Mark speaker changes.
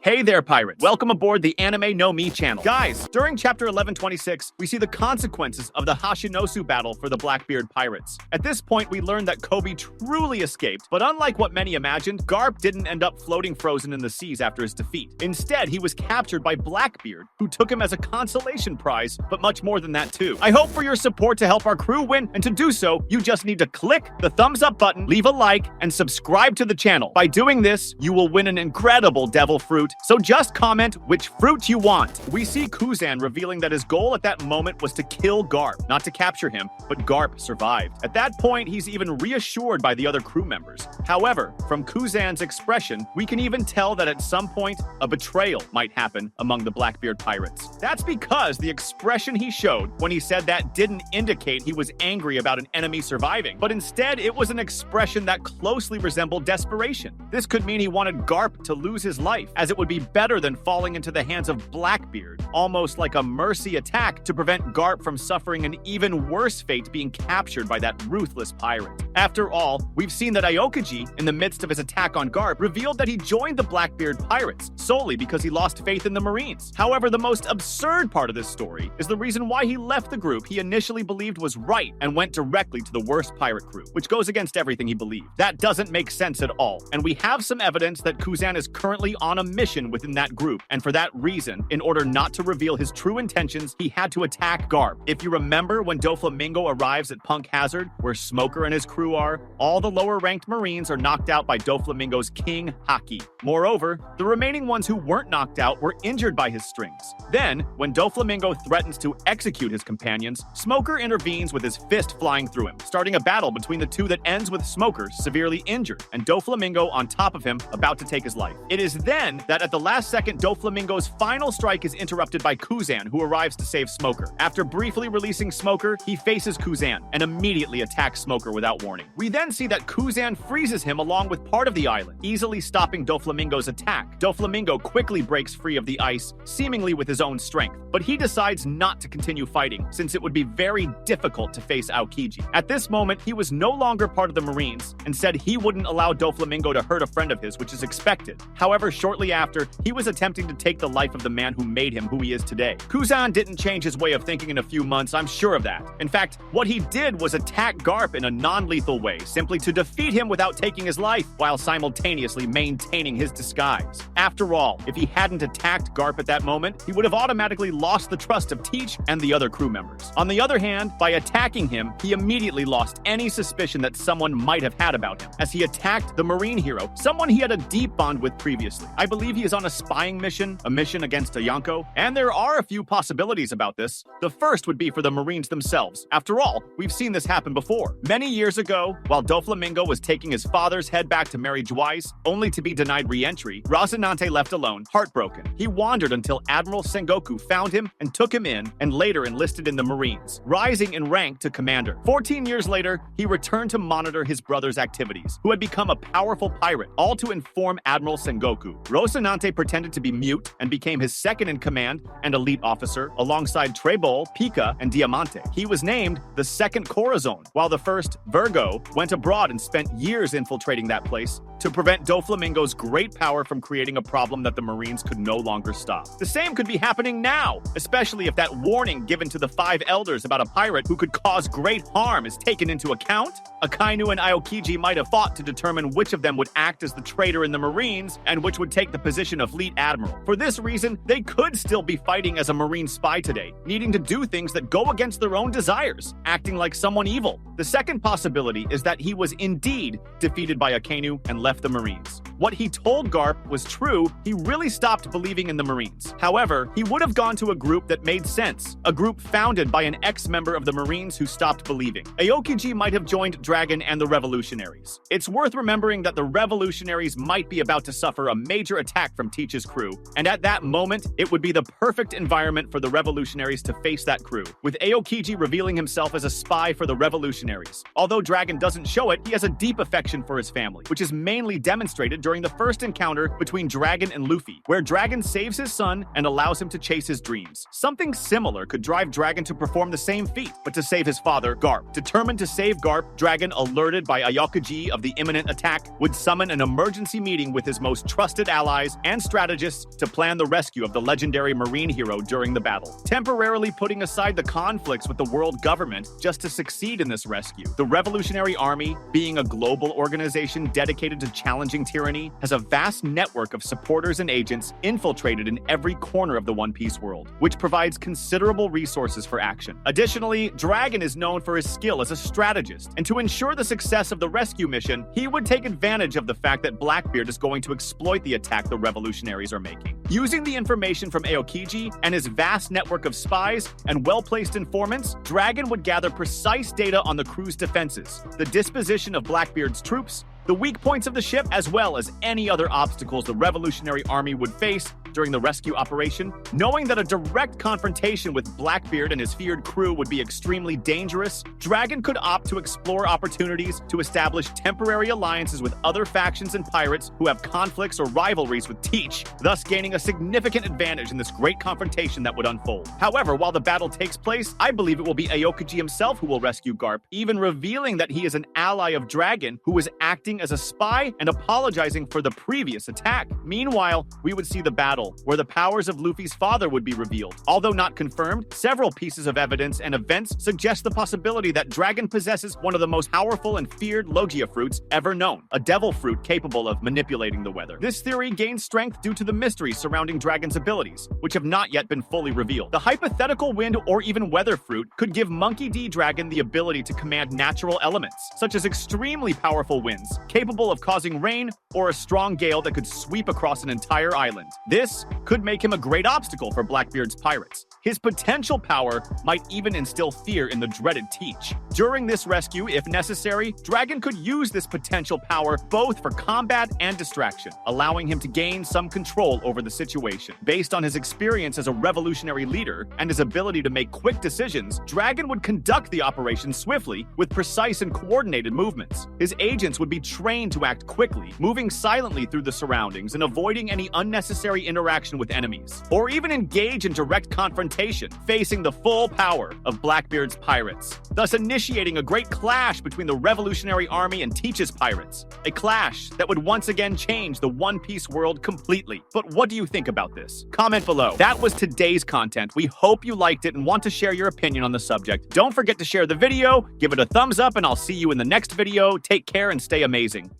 Speaker 1: Hey there, pirates! Welcome aboard the Anime No Mi channel. Guys, during chapter 1126, we see the consequences of the Hashinosu battle for the Blackbeard pirates. At this point, we learn that Kobe truly escaped, but unlike what many imagined, Garp didn't end up floating frozen in the seas after his defeat. Instead, he was captured by Blackbeard, who took him as a consolation prize, but much more than that too. I hope for your support to help our crew win, and to do so, you just need to click the thumbs up button, leave a like, and subscribe to the channel. By doing this, you will win an incredible devil fruit. So just comment which fruit you want. We see Kuzan revealing that his goal at that moment was to kill Garp, not to capture him, but Garp survived. At that point, he's even reassured by the other crew members. However, from Kuzan's expression, we can even tell that at some point, a betrayal might happen among the Blackbeard pirates. That's because the expression he showed when he said that didn't indicate he was angry about an enemy surviving, but instead it was an expression that closely resembled desperation. This could mean he wanted Garp to lose his life, as it would be better than falling into the hands of Blackbeard, almost like a mercy attack to prevent Garp from suffering an even worse fate being captured by that ruthless pirate. After all, we've seen that Aokiji, in the midst of his attack on Garp, revealed that he joined the Blackbeard pirates solely because he lost faith in the Marines. However, the most absurd part of this story is the reason why he left the group he initially believed was right and went directly to the worst pirate crew, which goes against everything he believed. That doesn't make sense at all, and we have some evidence that Kuzan is currently on a mission within that group, and for that reason, in order not to reveal his true intentions, he had to attack Garp. If you remember when Doflamingo arrives at Punk Hazard, where Smoker and his crew are, all the lower-ranked Marines are knocked out by Doflamingo's King Haki. Moreover, the remaining ones who weren't knocked out were injured by his strings. Then, when Doflamingo threatens to execute his companions, Smoker intervenes with his fist flying through him, starting a battle between the two that ends with Smoker severely injured, and Doflamingo on top of him about to take his life. It is then that at the last second, Doflamingo's final strike is interrupted by Kuzan, who arrives to save Smoker. After briefly releasing Smoker, he faces Kuzan and immediately attacks Smoker without warning. We then see that Kuzan freezes him along with part of the island, easily stopping Doflamingo's attack. Doflamingo quickly breaks free of the ice, seemingly with his own strength, but he decides not to continue fighting, since it would be very difficult to face Aokiji. At this moment, he was no longer part of the Marines, and said he wouldn't allow Doflamingo to hurt a friend of his, which is expected. However, shortly after, he was attempting to take the life of the man who made him who he is today. Kuzan didn't change his way of thinking in a few months, I'm sure of that. In fact, what he did was attack Garp in a non-lethal way, simply to defeat him without taking his life, while simultaneously maintaining his disguise. After all, if he hadn't attacked Garp at that moment, he would have automatically lost the trust of Teach and the other crew members. On the other hand, by attacking him, he immediately lost any suspicion that someone might have had about him, as he attacked the Marine hero, someone he had a deep bond with previously. I believe he is on a spying mission, a mission against a Yonko, and there are a few possibilities about this. The first would be for the Marines themselves. After all, we've seen this happen before. Many years ago, while Doflamingo was taking his father's head back to marry Juice, only to be denied re-entry, Rocinante left alone, heartbroken. He wandered until Admiral Sengoku found him and took him in, and later enlisted in the Marines, rising in rank to commander. 14 years later, he returned to monitor his brother's activities, who had become a powerful pirate, all to inform Admiral Sengoku. Rocinante pretended to be mute and became his second-in-command and elite officer, alongside Trebol, Pika, and Diamante. He was named the second Corazon, while the first, Virgo, went abroad and spent years infiltrating that place to prevent Doflamingo's great power from creating a problem that the Marines could no longer stop. The same could be happening now, especially if that warning given to the 5 elders about a pirate who could cause great harm is taken into account. Akainu and Aokiji might have fought to determine which of them would act as the traitor in the Marines and which would take the position of fleet admiral. For this reason, they could still be fighting as a Marine spy today, needing to do things that go against their own desires, acting like someone evil. The second possibility is that he was indeed defeated by Akainu and left the Marines. What he told Garp was true, he really stopped believing in the Marines. However, he would have gone to a group that made sense, a group founded by an ex-member of the Marines who stopped believing. Aokiji might have joined Dragon and the Revolutionaries. It's worth remembering that the Revolutionaries might be about to suffer a major attack from Teach's crew, and at that moment, it would be the perfect environment for the Revolutionaries to face that crew, with Aokiji revealing himself as a spy for the Revolutionaries. Although Dragon doesn't show it, he has a deep affection for his family, which is mainly demonstrated during during the first encounter between Dragon and Luffy, where Dragon saves his son and allows him to chase his dreams. Something similar could drive Dragon to perform the same feat, but to save his father, Garp. Determined to save Garp, Dragon, alerted by Aokaji of the imminent attack, would summon an emergency meeting with his most trusted allies and strategists to plan the rescue of the legendary marine hero during the battle, temporarily putting aside the conflicts with the world government just to succeed in this rescue. The Revolutionary Army, being a global organization dedicated to challenging tyranny, has a vast network of supporters and agents infiltrated in every corner of the One Piece world, which provides considerable resources for action. Additionally, Dragon is known for his skill as a strategist, and to ensure the success of the rescue mission, he would take advantage of the fact that Blackbeard is going to exploit the attack the revolutionaries are making. Using the information from Aokiji and his vast network of spies and well-placed informants, Dragon would gather precise data on the crew's defenses, the disposition of Blackbeard's troops, the weak points of the ship, as well as any other obstacles the Revolutionary Army would face during the rescue operation. Knowing that a direct confrontation with Blackbeard and his feared crew would be extremely dangerous, Dragon could opt to explore opportunities to establish temporary alliances with other factions and pirates who have conflicts or rivalries with Teach, thus gaining a significant advantage in this great confrontation that would unfold. However, while the battle takes place, I believe it will be Aokaji himself who will rescue Garp, even revealing that he is an ally of Dragon who was acting as a spy and apologizing for the previous attack. Meanwhile, we would see the battle where the powers of Luffy's father would be revealed. Although not confirmed, several pieces of evidence and events suggest the possibility that Dragon possesses one of the most powerful and feared Logia fruits ever known, a devil fruit capable of manipulating the weather. This theory gains strength due to the mystery surrounding Dragon's abilities, which have not yet been fully revealed. The hypothetical wind or even weather fruit could give Monkey D. Dragon the ability to command natural elements, such as extremely powerful winds, capable of causing rain, or a strong gale that could sweep across an entire island. This could make him a great obstacle for Blackbeard's pirates. His potential power might even instill fear in the dreaded Teach. During this rescue, if necessary, Dragon could use this potential power both for combat and distraction, allowing him to gain some control over the situation. Based on his experience as a revolutionary leader and his ability to make quick decisions, Dragon would conduct the operation swiftly with precise and coordinated movements. His agents would be trained to act quickly, moving silently through the surroundings and avoiding any unnecessary interaction with enemies, or even engage in direct confrontation, facing the full power of Blackbeard's pirates, thus initiating a great clash between the Revolutionary Army and Teach's pirates, a clash that would once again change the One Piece world completely. But what do you think about this? Comment below. That was today's content. We hope you liked it and want to share your opinion on the subject. Don't forget to share the video, give it a thumbs up, and I'll see you in the next video. Take care and stay amazing.